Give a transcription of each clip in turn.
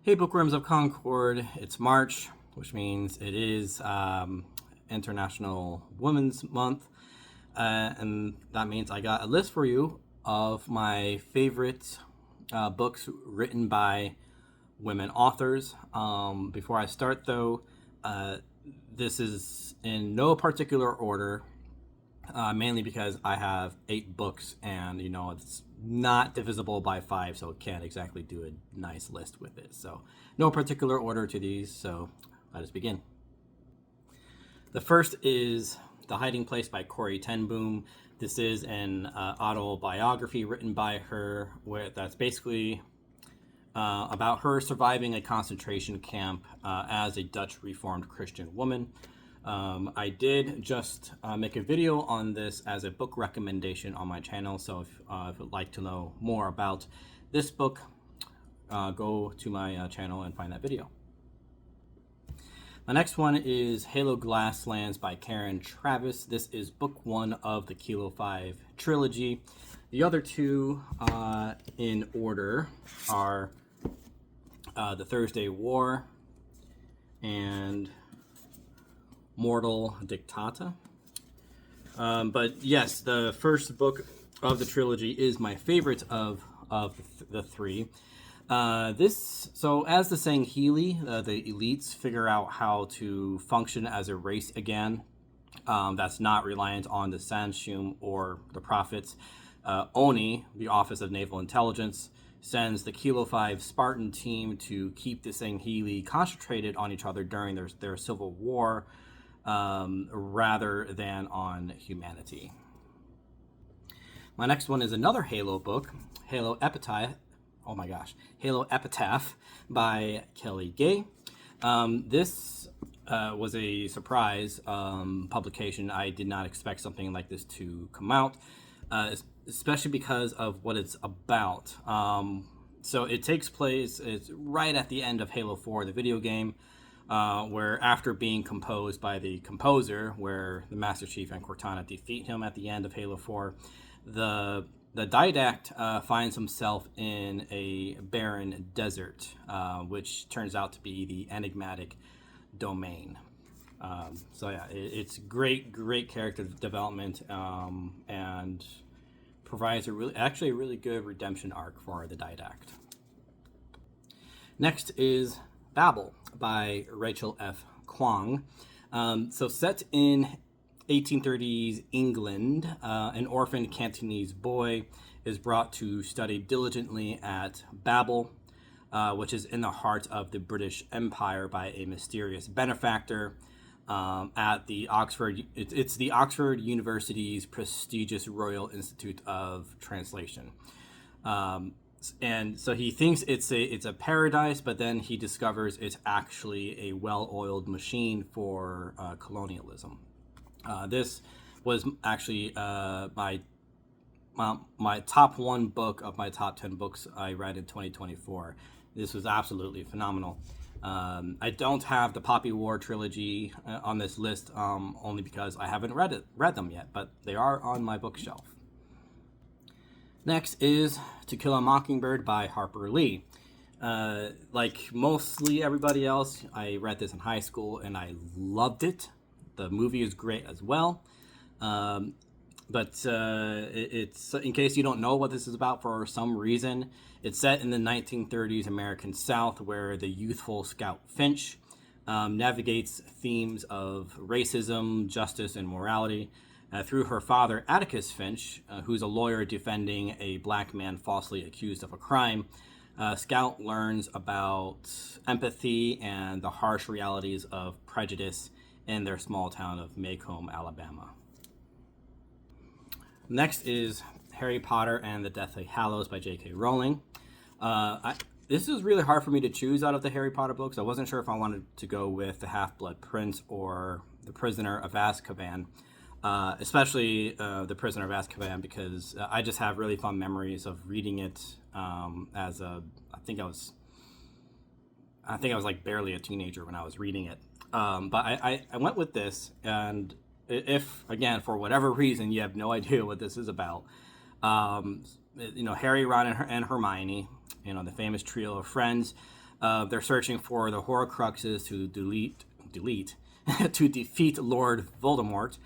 Hey, Bookworms of Concord. It's March, which means it is International Women's Month. And that means I got a list for you of my favorite books written by women authors. Before I start, though, this is in no particular order, mainly because I have 8 books and, it's not divisible by 5, so can't exactly do a nice list with it. So, no particular order to these, so let us begin. The first is The Hiding Place by Corrie ten Boom. This is an autobiography written by her, that's basically about her surviving a concentration camp as a Dutch Reformed Christian woman. I did just make a video on this as a book recommendation on my channel, so if you'd like to know more about this book, go to my channel and find that video. The next one is Halo Glasslands by Karen Traviss. This is book 1 of the Kilo 5 trilogy. The other two in order are The Thursday War and Mortal Dictata. But yes, the first book of the trilogy is my favorite of the three. So as the Sangheili, the elites figure out how to function as a race again. That's not reliant on the Sanshum or the prophets. ONI, the Office of Naval Intelligence, sends the Kilo 5 Spartan team to keep the Sangheili concentrated on each other during their civil war, rather than on humanity. My next one is another Halo book, Halo Epitaph by Kelly Gay. This was a surprise publication. I did not expect something like this to come out, especially because of what it's about. So it takes place, it's right at the end of Halo 4, the video game, where after being composed by the composer, where the Master Chief and Cortana defeat him at the end of Halo 4, the Didact finds himself in a barren desert, which turns out to be the enigmatic domain. It's great character development, and provides a really good redemption arc for the Didact. Next is Babel by Rachel F. Kuang. So set in 1830s England, an orphaned Cantonese boy is brought to study diligently at Babel, which is in the heart of the British Empire, by a mysterious benefactor at the Oxford. It's the Oxford University's prestigious Royal Institute of Translation. And so he thinks it's a paradise, but then he discovers it's actually a well-oiled machine for colonialism. This was actually my top 1 book of my top 10 books I read in 2024. This was absolutely phenomenal. I don't have the Poppy War trilogy on this list, only because I haven't read them yet, but they are on my bookshelf. Next is To Kill a Mockingbird by Harper Lee. Like mostly everybody else, I read this in high school and I loved it. The movie is great as well. But it's, in case you don't know what this is about for some reason, it's set in the 1930s American South, where the youthful Scout Finch navigates themes of racism, justice, and morality through her father, Atticus Finch, who's a lawyer defending a black man falsely accused of a crime. Scout learns about empathy and the harsh realities of prejudice in their small town of Maycomb, Alabama. Next is Harry Potter and the Deathly Hallows by J.K. Rowling. This is really hard for me to choose out of the Harry Potter books. I wasn't sure if I wanted to go with The Half-Blood Prince or The Prisoner of Azkaban, especially The Prisoner of Azkaban, because I just have really fond memories of reading it as I think I was like barely a teenager when I was reading it. But I went with this, and if, again, for whatever reason, you have no idea what this is about, Harry, Ron, and Hermione, the famous trio of friends, They're searching for the Horcruxes to to defeat Lord Voldemort.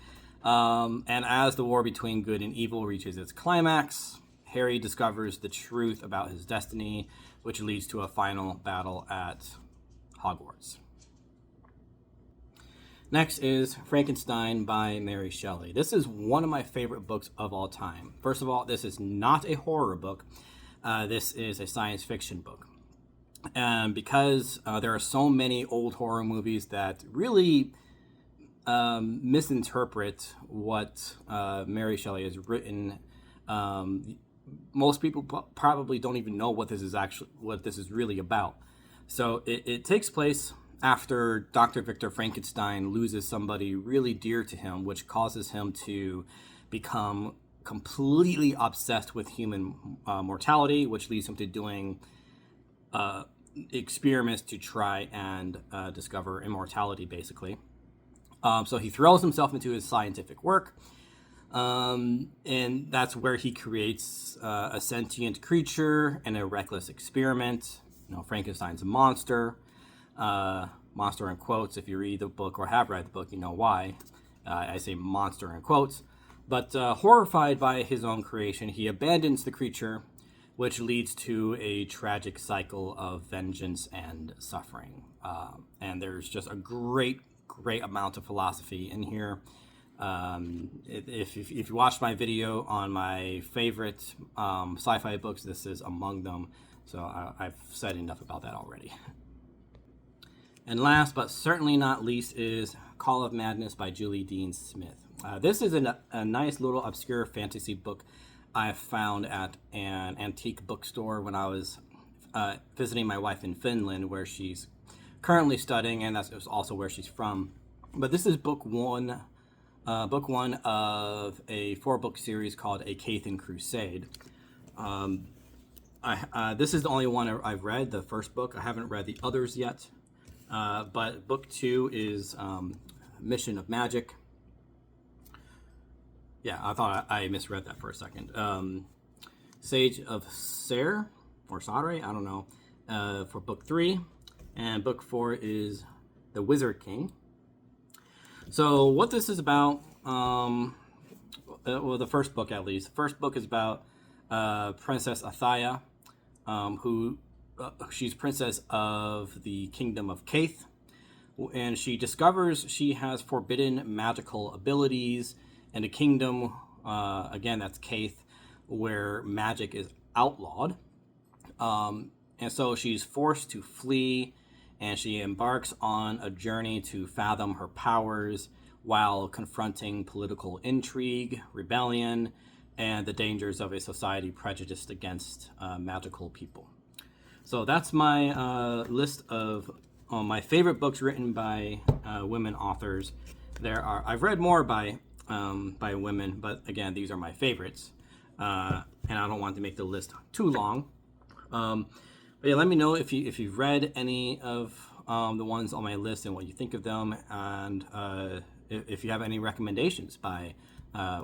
And as the war between good and evil reaches its climax, Harry discovers the truth about his destiny, which leads to a final battle at Hogwarts. Next is Frankenstein by Mary Shelley. This is one of my favorite books of all time. First of all, this is not a horror book. This is a science fiction book. And because there are so many old horror movies that really misinterpret what Mary Shelley has written, most people probably don't even know what this is really about. So it takes place after Dr. Victor Frankenstein loses somebody really dear to him, which causes him to become completely obsessed with human mortality, which leads him to doing experiments to try and discover immortality, basically. So he throws himself into his scientific work, and that's where he creates a sentient creature and a reckless experiment. Frankenstein's a monster. Monster in quotes. If you read the book or have read the book, you know why. I say monster in quotes. But horrified by his own creation, he abandons the creature, which leads to a tragic cycle of vengeance and suffering. And there's just a great amount of philosophy in here. If you watched my video on my favorite sci-fi books, this is among them. So I've said enough about that already. And last but certainly not least is Call of Madness by Julie Dean Smith. This is a nice little obscure fantasy book I found at an antique bookstore when I was visiting my wife in Finland, where she's currently studying, and that's also where she's from. But this is book one of a 4-book series called A Cathan Crusade. This is the only one I've read, the first book. I haven't read the others yet. But book 2 is Mission of Magic. Yeah, I thought I misread that for a second. Sage of Sare, or Sare, I don't know, for book 3. And book 4 is The Wizard King. So what this is about, well, the first book at least. The first book is about Princess Athaya, who she's princess of the kingdom of Caith, and she discovers she has forbidden magical abilities in a kingdom, again, that's Caith, where magic is outlawed. And so she's forced to flee, and she embarks on a journey to fathom her powers while confronting political intrigue, rebellion, and the dangers of a society prejudiced against magical people. So that's my list of my favorite books written by women authors. I've read more by women, but again, these are my favorites, and I don't want to make the list too long. But yeah, let me know if you've read any of the ones on my list and what you think of them, and if you have any recommendations by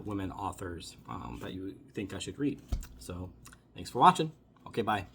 women authors that you think I should read. So thanks for watching. Okay, bye.